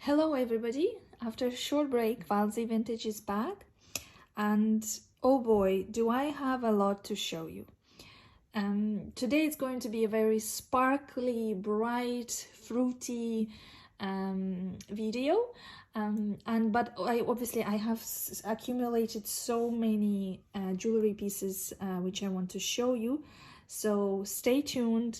Hello everybody, after a short break, Valsy Vintage is back and oh boy, do I have a lot to show you. Today it's going to be a very sparkly, bright, fruity video, but I have accumulated so many jewelry pieces which I want to show you, so stay tuned.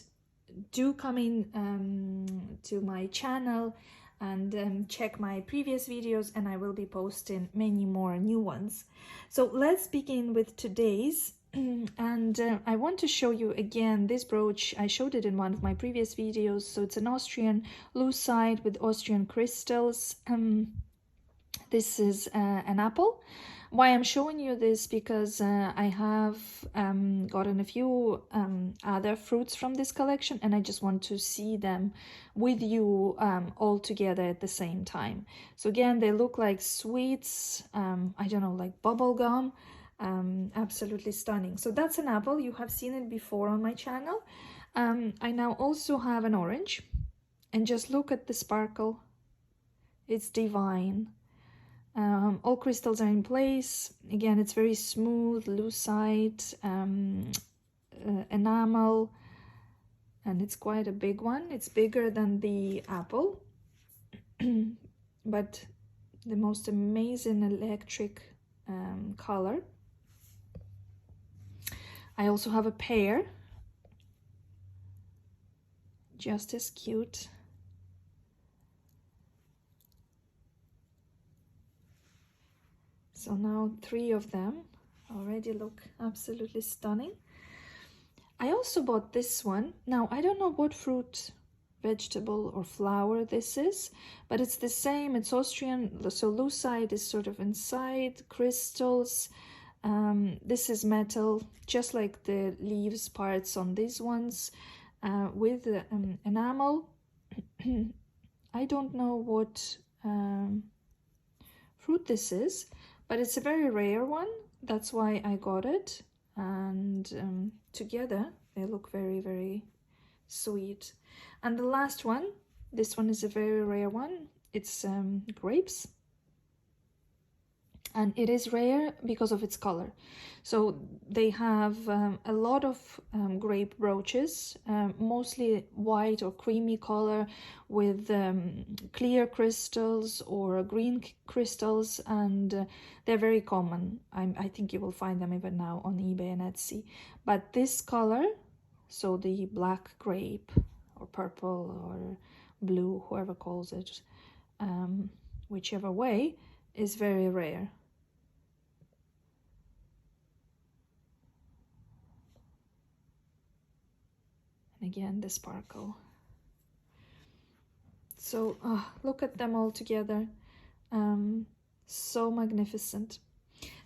Do come in to my channel and check my previous videos, and I will be posting many more new ones. So let's begin with today's. And I want to show you again this brooch. I showed it in one of my previous videos. So it's an Austrian lucite with Austrian crystals. This is an apple. Why I'm showing you this, because I have gotten a few other fruits from this collection, and I just want to see them with you all together at the same time. So again, they look like sweets, I don't know, like bubble gum. Absolutely stunning. So that's an apple. You have seen it before on my channel. I now also have an orange, and just look at the sparkle. It's divine. All crystals are in place. Again, it's very smooth, lucite, enamel, and it's quite a big one. It's bigger than the apple, but the most amazing electric color. I also have a pear, just as cute. So now 3 of them already look absolutely stunning. I also bought this one. Now, I don't know what fruit, vegetable or flower this is, but it's the same. It's Austrian, so lucite is sort of inside, crystals. This is metal, just like the leaves parts on these ones, with enamel. I don't know what fruit this is, but it's a very rare one. That's why I got it. And together they look very, very sweet. And the last one, this one is a very rare one. It's grapes. And it is rare because of its color. So they have a lot of grape brooches, mostly white or creamy color with clear crystals or green crystals, and they're very common. I think you will find them even now on eBay and Etsy. But this color, so the black grape or purple or blue, whoever calls it, whichever way, is very rare. And again, the sparkle. So look at them all together. So magnificent.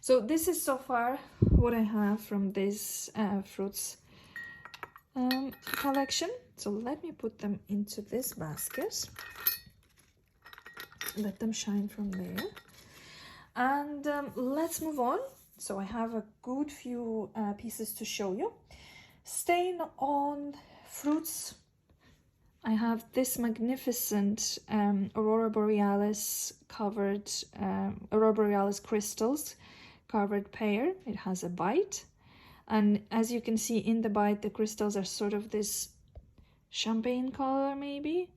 So this is so far what I have from this fruits collection. So let me put them into this basket. Let them shine from there. And let's move on. So I have a good few pieces to show you. Staying on fruits, I have this magnificent Aurora Borealis covered, Aurora Borealis crystals covered pear. It has a bite. And as you can see in the bite, the crystals are sort of this champagne color, maybe.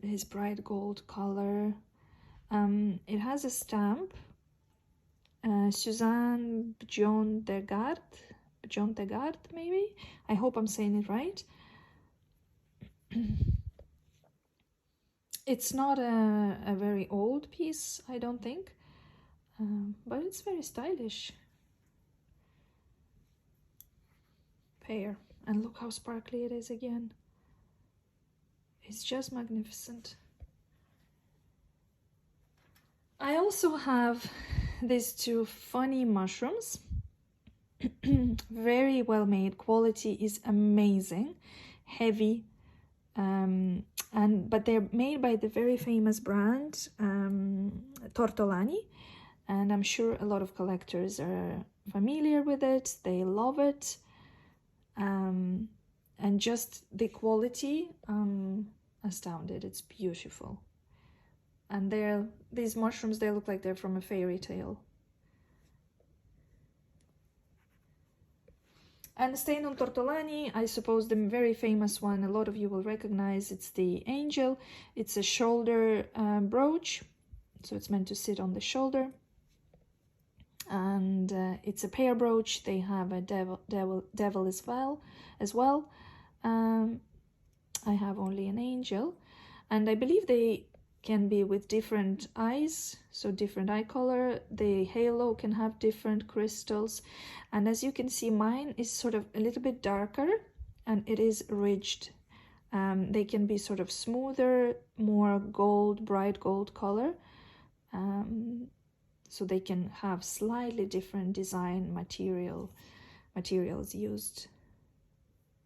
This bright gold color. It has a stamp, Suzanne Bjon de Garde, maybe. I hope I'm saying it right. It's not a very old piece, I don't think, but it's very stylish. Pear, and look how sparkly it is again. It's just magnificent. I also have these 2 funny mushrooms. Very well made, quality is amazing, heavy, but they're made by the very famous brand Tortolani, and I'm sure a lot of collectors are familiar with it. They love it, and just the quality astounded. It's beautiful. And these mushrooms, they look like they're from a fairy tale. And staying on Tortolani, I suppose the very famous one a lot of you will recognize, it's the angel. It's a shoulder brooch, so it's meant to sit on the shoulder. And it's a pear brooch. They have a devil as well. I have only an angel, and I believe they can be with different eyes, so different eye color. The halo can have different crystals, and as you can see, mine is sort of a little bit darker and it is ridged. They can be sort of smoother, more gold, bright gold color, so they can have slightly different design materials used.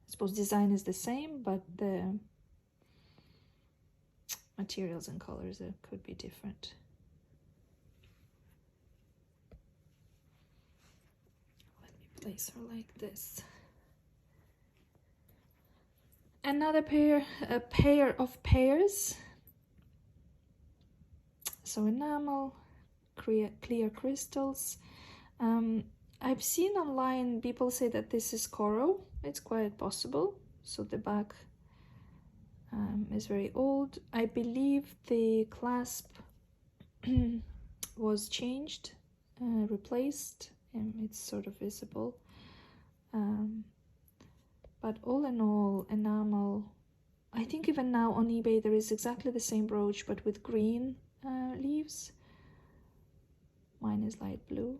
I suppose design is the same, but the materials and colors could be different. Let me place her like this. Another a pair of pears. So enamel, clear crystals. I've seen online people say that this is Coro. It's quite possible. So the back is very old. I believe the clasp was changed, replaced, and it's sort of visible. But all in all, enamel. I think even now on eBay there is exactly the same brooch but with green leaves. Mine is light blue.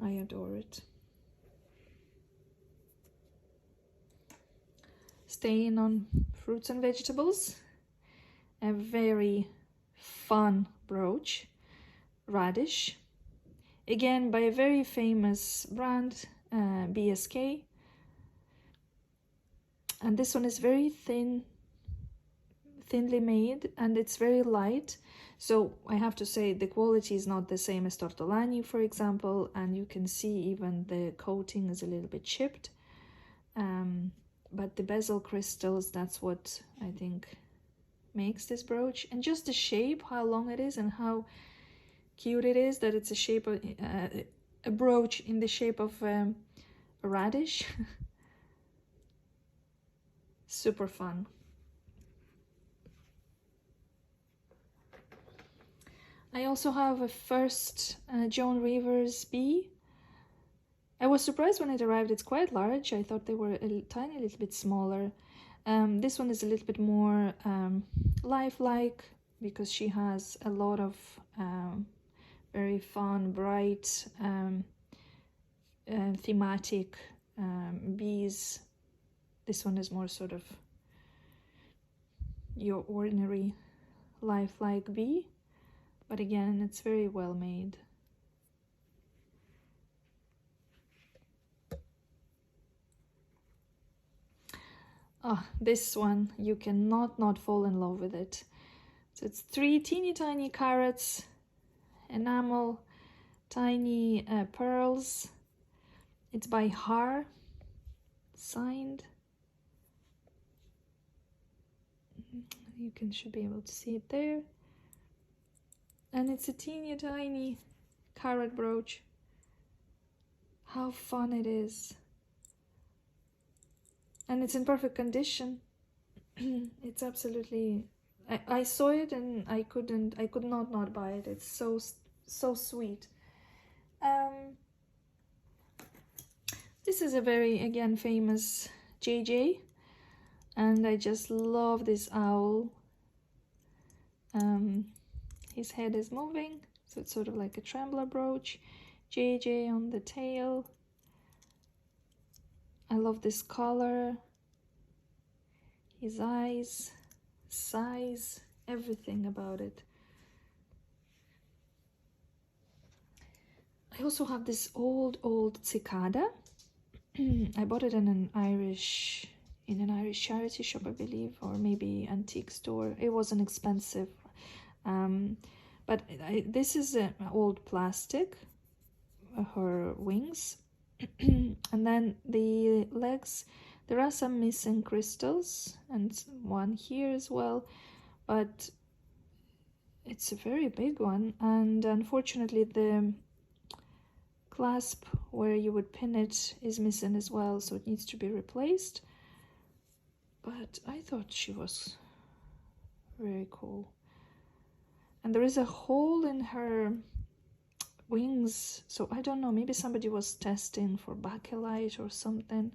I adore it. Staying on fruits and vegetables, a very fun brooch, radish, again by a very famous brand, BSK, and this one is very thinly made and it's very light. So I have to say the quality is not the same as Tortolani, for example, and you can see even the coating is a little bit chipped. But the bezel crystals, that's what I think makes this brooch. And just the shape, how long it is and how cute it is, that it's a shape of a brooch in the shape of a radish. Super fun. I also have a first Joan Rivers bee. I was surprised when it arrived. It's quite large. I thought they were a tiny little bit smaller. This one is a little bit more lifelike because she has a lot of very fun, bright, thematic bees. This one is more sort of your ordinary lifelike bee. But again, it's very well made. Oh, this one, you cannot not fall in love with it. So it's 3 teeny tiny carrots, enamel, tiny pearls. It's by HAR, signed. You should be able to see it there. And it's a teeny tiny carrot brooch. How fun it is. And it's in perfect condition. It's absolutely, I saw it and I could not buy it. It's so sweet. This is a very, again, famous JJ, and I just love this owl. His head is moving, so it's sort of like a trembler brooch. JJ on the tail. I love this color, his eyes, size, everything about it. I also have this old cicada. I bought it in an Irish charity shop, I believe, or maybe antique store. It wasn't expensive. But this is an old plastic, her wings, and then the legs, There are some missing crystals and one here as well, but it's a very big one, and unfortunately the clasp where you would pin it is missing as well, so it needs to be replaced. But I thought she was very cool. And there is a hole in her wings, so I don't know, maybe somebody was testing for bakelite or something,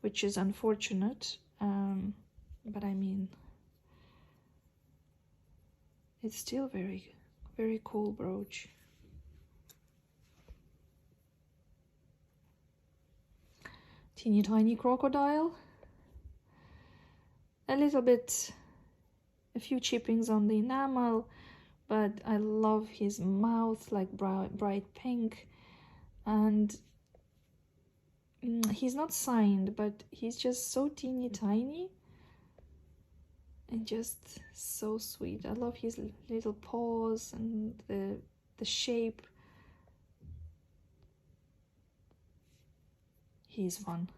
which is unfortunate. But I mean, it's still very, very cool brooch. Teeny tiny crocodile. A little bit, a few chippings on the enamel, but I love his mouth, like bright pink. And he's not signed, but he's just so teeny tiny and just so sweet. I love his little paws and the shape. He's fun.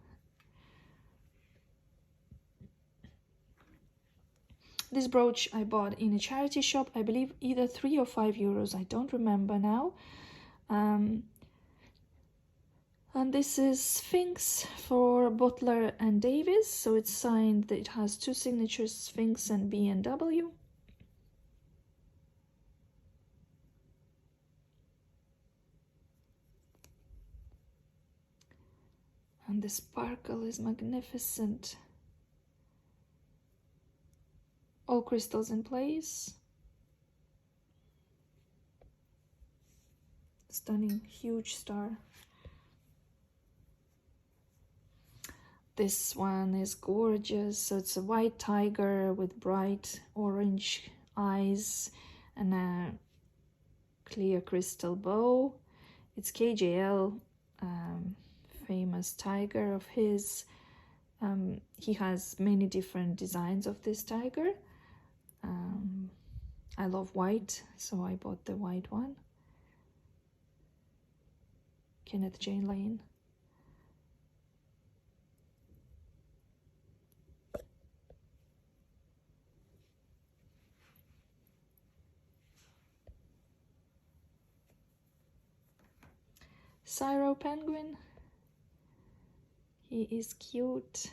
This brooch I bought in a charity shop, I believe either 3 or 5 euros, I don't remember now. And this is Sphinx for Butler and Davis, so it's signed, that it has 2 signatures, Sphinx and B&W. And the sparkle is magnificent. All crystals in place. Stunning, huge star. This one is gorgeous. So it's a white tiger with bright orange eyes and a clear crystal bow. It's KJL, famous tiger of his. He has many different designs of this tiger. I love white, so I bought the white one. Kenneth Jane Lane. Syro penguin. He is cute.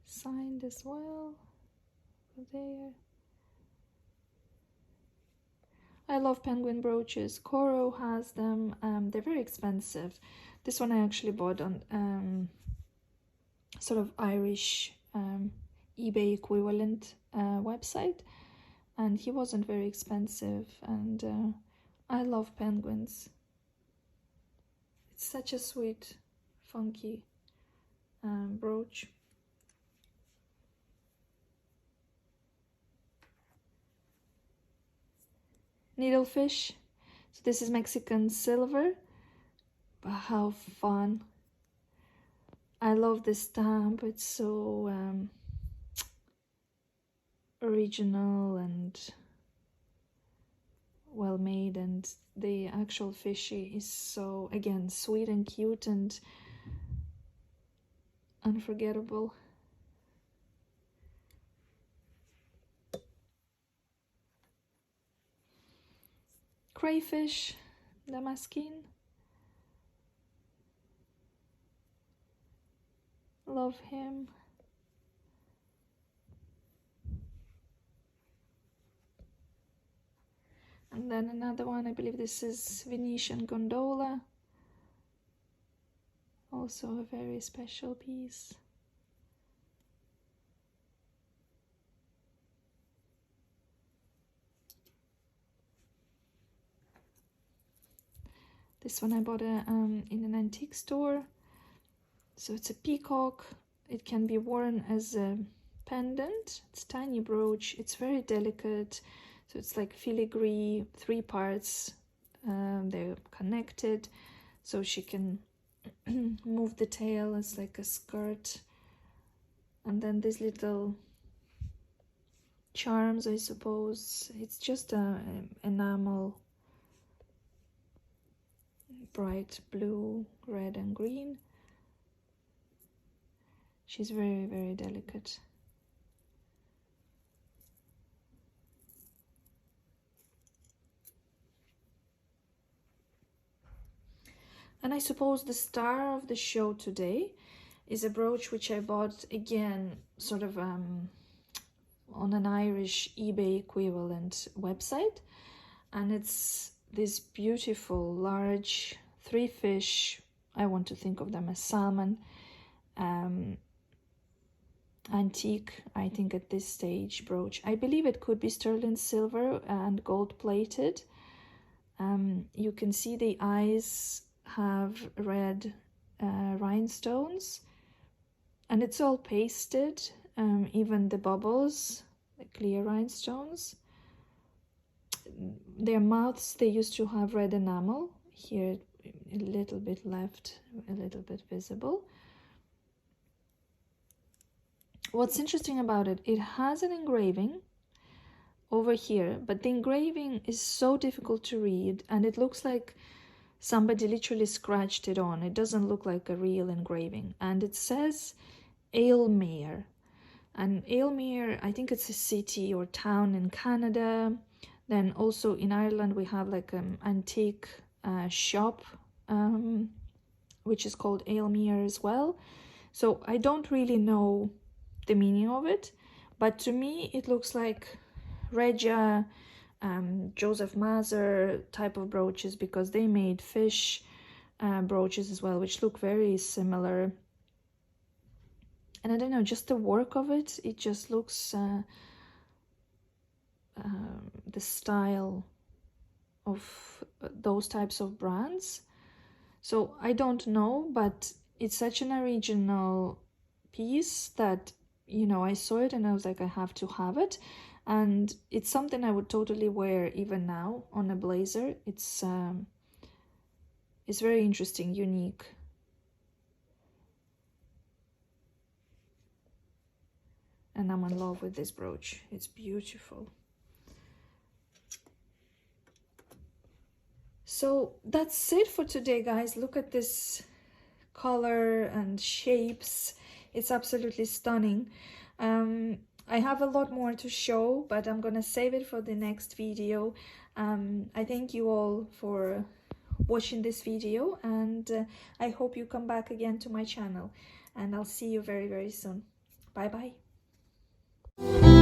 Signed as well. There. I love penguin brooches. Coro has them. They're very expensive. This one I actually bought on sort of Irish eBay equivalent website, and he wasn't very expensive, and I love penguins. It's such a sweet, funky brooch. Needlefish. So this is Mexican silver. But how fun. I love this stamp. It's so original and well made, and the actual fishy is so, again, sweet and cute and unforgettable. Crayfish, Damascene. Love him. And then another one, I believe this is Venetian Gondola. Also a very special piece. This one I bought in an antique store. So it's a peacock. It can be worn as a pendant. It's a tiny brooch. It's very delicate. So it's like filigree, 3 parts. They're connected, so she can move the tail as like a skirt. And then these little charms, I suppose. It's just a enamel, bright blue, red and green. She's very, very delicate. And I suppose the star of the show today is a brooch which I bought again, sort of on an Irish eBay equivalent website. And it's this beautiful, large, 3 fish, I want to think of them as salmon, antique, I think at this stage, brooch. I believe it could be sterling silver and gold plated. You can see the eyes have red rhinestones, and it's all pasted, even the bubbles, the clear rhinestones. Their mouths, they used to have red enamel, here a little bit left, a little bit visible. What's interesting about it, it has an engraving over here, but the engraving is so difficult to read, and it looks like somebody literally scratched it on. It doesn't look like a real engraving. And it says Aylmer. And Aylmer, I think it's a city or town in Canada. Then also in Ireland we have like an antique shop, which is called Aylmer as well. So I don't really know the meaning of it, but to me it looks like Regia, Joseph Mazur type of brooches, because they made fish brooches as well, which look very similar. And I don't know, just the work of it, it just looks the style of those types of brands. So I don't know, but it's such an original piece that, you know, I saw it and I was like, I have to have it. And it's something I would totally wear even now on a blazer. It's very interesting, unique. And I'm in love with this brooch. It's beautiful. So that's it for today, guys. Look at this color and shapes. It's absolutely stunning. I have a lot more to show, but I'm gonna save it for the next video. I thank you all for watching this video, and I hope you come back again to my channel, and I'll see you very, very soon. Bye bye.